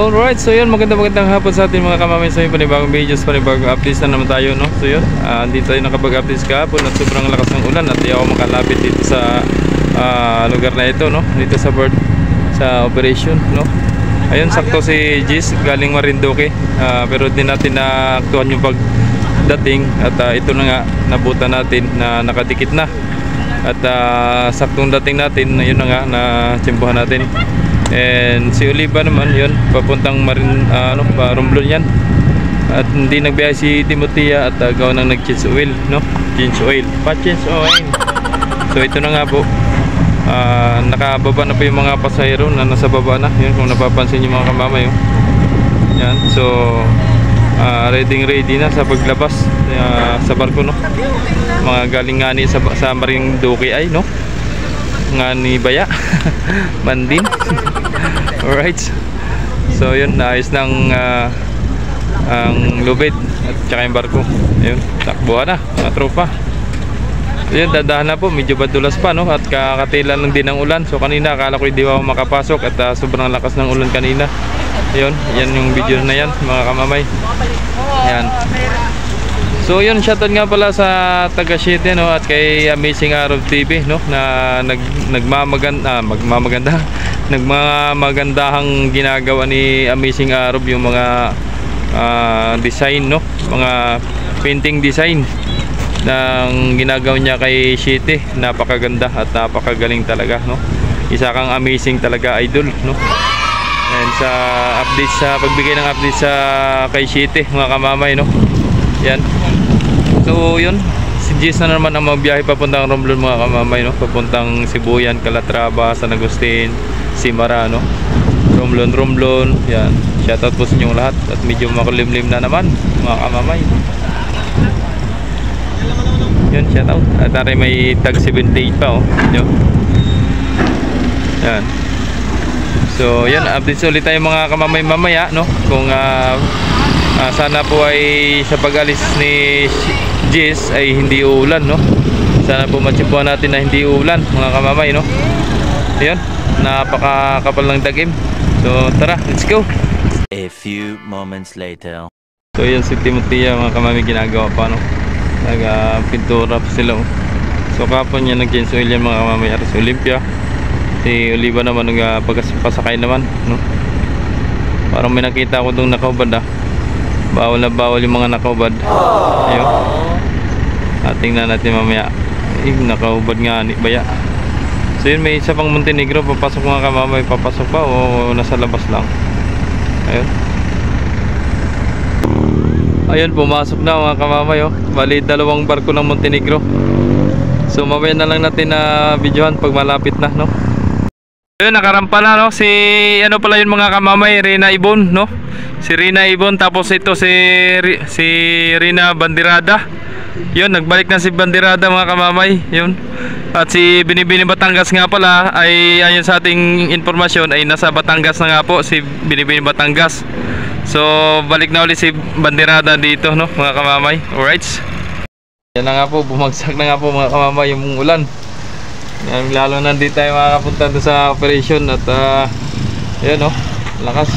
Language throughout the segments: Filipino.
Alright, so yun, magandang hapon sa ating mga kamamay sa panibagong videos, panibagong updates na naman tayo, no? So yun, dito tayo nakapag-updates kahapon at sobrang lakas ng ulan at di ako makalapit dito sa lugar na ito, no? Dito sa bird, sa operation, no? Ayun, sakto si Gis galing Marinduque, pero di natin naaktuhan yung pagdating at ito na nga, nabutan natin na nakadikit na at saktong dating natin, yun na nga, na tsimpuhan natin. And si Oliva naman yun, papuntang Romblon yan. At hindi nagbiyahe si Timotea at gawa nang nag-change oil, no? Change oil, pa-change oil. So ito na nga po, nakababa na po yung mga pasahero na nasa baba na. Yun, kung napapansin yung mga kamamay, oh. Yan, so ready na sa paglabas sa barko, no? Mga galing nga ni sa Marinduque ay, no? Nga ni Baya Mandin. Alright, so yun, naayos ng ang lubid at saka yung barko. Ayun, takbuhan na mga tropa. Yun, dadahan na po, medyo badulas pa, no? At kakatila lang din ng ulan. So kanina akala ko hindi ako makapasok at sobrang lakas ng ulan kanina. Yun, yan yung video na yan mga kamamay. Yan. So yun, shoutout nga pala sa taga City, no, at kay Amazing Arab TV, no, na nagmamagandahang ginagawa ni Amazing Arab yung mga design, no, mga painting design ng ginagawa niya kay City. Napakaganda at napakagaling talaga, no. Isa kang amazing talaga, idol, no. And sa update, sa pagbigay ng update sa kay City mga kamamay, no. Yan. So yun, si Gis na naman ang magbiyahe papuntang Romblon mga kamamay, no? Papuntang Sibuyan, Calatrava, San Agustin, Simara, no? Romblon. Yan. Shoutout po sa inyong lahat. At medyo makulimlim na naman mga kamamay. Yun, shoutout. At tayo may tag 78 pa, oh. Yun. Yan. So yan, updates ulit tayo mga kamamay mamaya, no? Kung sana po ay sa pag-alis ni Gis ay hindi uulan, no? Sana po matsimpuhan natin na hindi uulan mga kamamay, no? Ayun, napakakapal ng dagim. So tara, let's go. A few moments later. So yun, si Timotea mga kamamay, ginagawa pa, no? Nag-pintura pa sila, oh. So kapon niya nag-change oil yan mga kamamay at si Olympia. Si Oliva naman nagpasakay naman, no? Parang may nakita ko itong nakaubad, bawal na bawal yung mga nakaubad. Ayun, tingnan natin mamaya. Nakaubad nga ni Baya. So yun, may isa pang Montenegro papasok mga kamamay. Papasok pa o nasa labas lang? Ayun, pumasok na mga kamamay, oh. Bali dalawang barko ng Montenegro. So mamaya na lang natin na videohan pag malapit na, no? Ayun, nakarampa na, no? Si ano pala yun mga kamamay, Rina Ibon, no? Si Rina Ibon, tapos ito si Rina Bandirada. Yun, nagbalik na si Bandirada mga kamamay. Yun. At si Binibini Batangas nga pala ay ayon sa ating informasyon ay nasa Batangas na nga po si Binibini Batangas. So balik na ulit si Bandirada dito, no mga kamamay. Alright. Yan na nga po, bumagsak na nga po mga kamamay yung ulan. Yan, lalo na di tayo makakapunta doon sa operation at yan, no, lakas.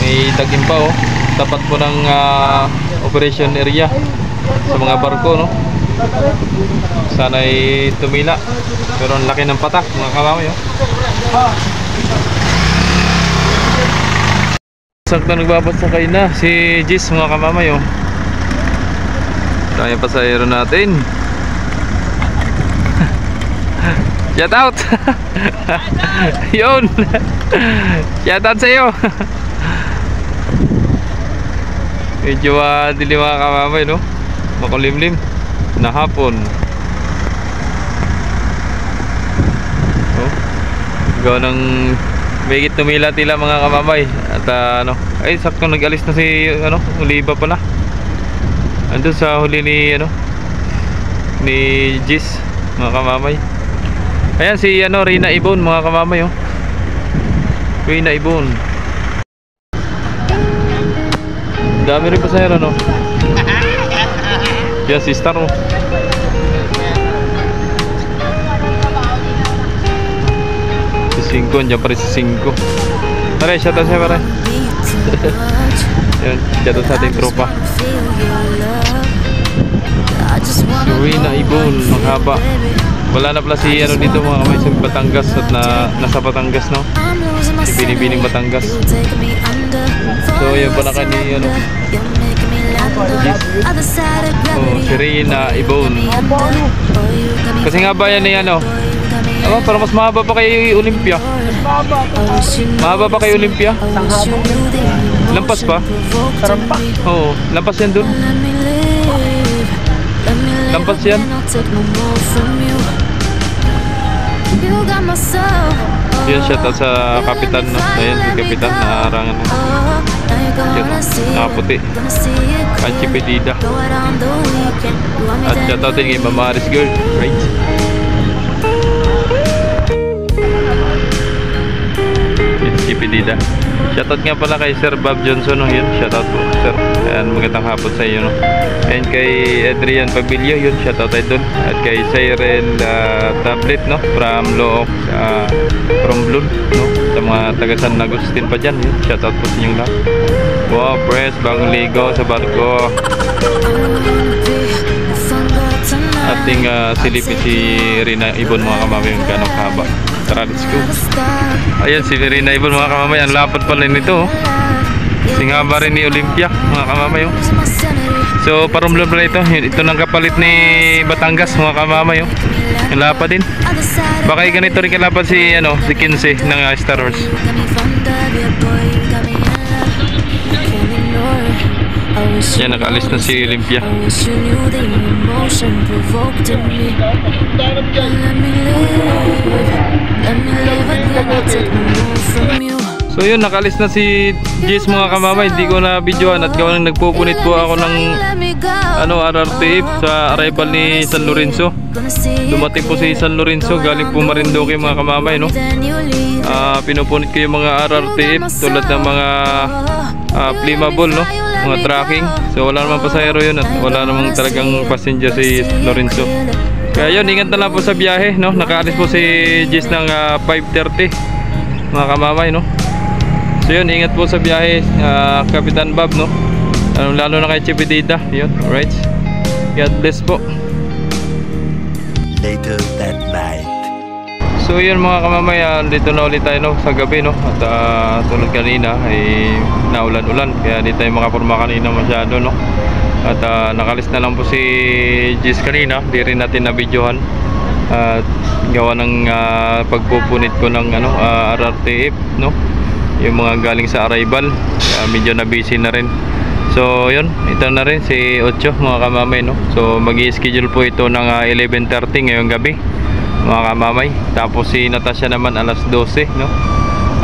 May dagim pa, oh. Tapat po ng operation area sa mga barko, no. Sana ay tumila, pero ang laki ng patak mga kamamay, oh. Sakto nagbabasakay na si Gis mga kamamay, oh. Tayo pasahero natin. Shout out. Yun. Shout out sa iyo. Medyo dilim mga kamamay, no? Makulimlim na hapon. Oh. Gawa ng bigit tumila tila mga kamamay. At ano, ay sakto nag-alis na si Oliva pala. Andun sa huli ni ni Gis mga kamamay. Ayan si Rina Ibon mga kamamay, oh. Rina Ibon. Dami rin pasahero, no? Yan si Star, oh. Si 5, andyan pa rin si 5. Pare, shoutout siya pare. Yun, shoutout sa ating tropa. Serena Ibon, mahaba. Wala na pala si ano dito mga kamay sa Batangas at nasa Batangas, no? Si Binibining Batangas. So yun pala kani ano. Oh, Serena Ibon. Kasi nga ba yan ni ano? Oh, pero mas mahaba pa kay Olympia. Mahaba pa kay Olympia. Lampas pa? Oo, lampas yan dun. Lampas yan. Yun, shoutout sa kapitan, no? Ayan, si kapitan, naarangan na. Yun, nakaputi. Panchi Pedida. At shoutout din kay Mama Aris Girl. Right? Yun, si Pedida. Shoutout nga pala kay Sir Bob Johnson, no? Yun, shoutout po, sir. Ayan, magandang hapon sa iyo, no? And kay Adrian Pabilio, yun, shoutout tayo dun. At kay Cyril Tablet, no? From Look, from Blood, no? Sa mga taga San Agustin pa dyan, yun, shoutout po sa inyong lahat. Wow, press, bagong ligo sa barko. Ating silipin si Rina Ibon, mga kamamay, yung ganong haba. Tara, let's go. Ayan, si Rina Ibon, mga kamamay, ang lapad pala nito, oh. Singaba rin ni Olympia, mga kamamay, oh. So parumlon pala ito ng kapalit ni Batangas, mga kamamay, oh. Yung lapad din. Baka ganito rin kalapad si ano, si 15 ng Star Wars. Yan, nakaalis na si Olympia. So yun, nakalis na si Jess, mga kamamay. Hindi ko na videoan at gawa nang nagpupunit po ako ng ano, RRTF sa arrival ni San Lorenzo. Dumating po si San Lorenzo, galing po Marinduque, mga kamamay, no? Pinupunit ko yung mga RRTF tulad ng mga flammable, no? Mga tracking. So wala namang pasahero yun at wala namang talagang passenger si Lorenzo. Kaya yun, ingat na lang po sa biyahe, no? Nakaalis po si Jess ng 5:30, mga kamamay, no? So yun, ingat po sa biyahe, Kapitan Bob, no? Lalo na kay Chipidida. Yun, alright. God bless po. Later that night. So yun, mga kamamay, dito na ulit tayo, no, sa gabi, no? At tulad kanina ay naulan-ulan, kaya di tayo makaporma kanina masyado, no? At nakalis na lang po si Jess kanina, di rin natin na-videohan. At gawa ng pagpupunit ko ng ano, RRTF, no? Yung mga galing sa arrival, medyo na busy na rin. So yun, ito na rin si Ocho, mga kamamay, no? So mag-i-schedule po ito ng 11:30 ngayong gabi, mga kamamay. Tapos si Natasha naman alas 12, no?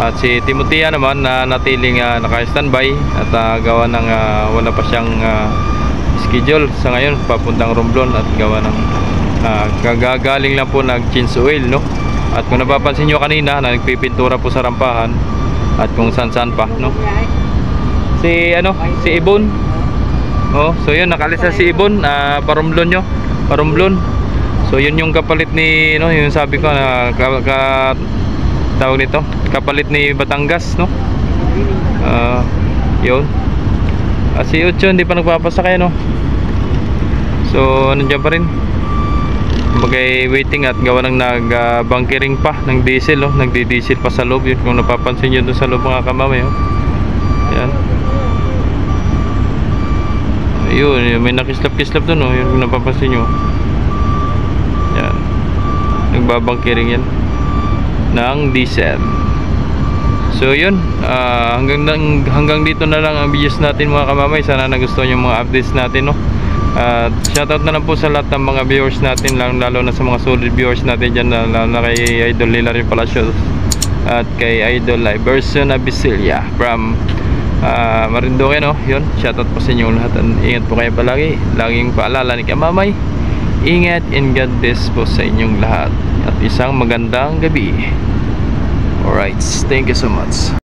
At si Timotea naman na natiling naka-standby at gawa ng wala pa siyang schedule sa ngayon, papuntang Romblon at gawa ng kagagaling lang po nag-change oil, no? At kung napapansin nyo kanina, nagpipintura po sa rampahan at kung saan-saan pa, no? Si ano, si Ibon. Oh, so yun, nakalis na si Ibon, Parumblon nyo, Parumblon. So yun yung kapalit ni, no, yung sabi ko na tawag nito, kapalit ni Batangas, no? Yun. Si Ocho hindi pa nagpapasakay, no? So nandiyan pa rin. Bagay waiting at gawa ng nag-bunkering pa ng diesel, no? Nagdi-diesel pa sa loob. Yun, kung napapansin nyo doon sa loob, mga kamamay, oh. Yan. Ayun, may nakislap-kislap doon, oh. Yun, kung napapansin nyo. Yan. Nagbabunkering yan ng diesel. So yun, hanggang dito na lang ang videos natin, mga kamamay. Sana nagustuhan yung mga updates natin, no? Shoutout na lang po sa lahat ng mga viewers natin, lalo na sa mga solid viewers natin dyan, lalo na kay Idol Hilario Palacios at kay Idol Iverson Abisilia from Marinduque, no? Yun, shoutout po sa inyo lahat. Ingat po kayo palagi. Laging paalala ni kamamay, ingat and God bless po sa inyong lahat at isang magandang gabi. Alright, thank you so much.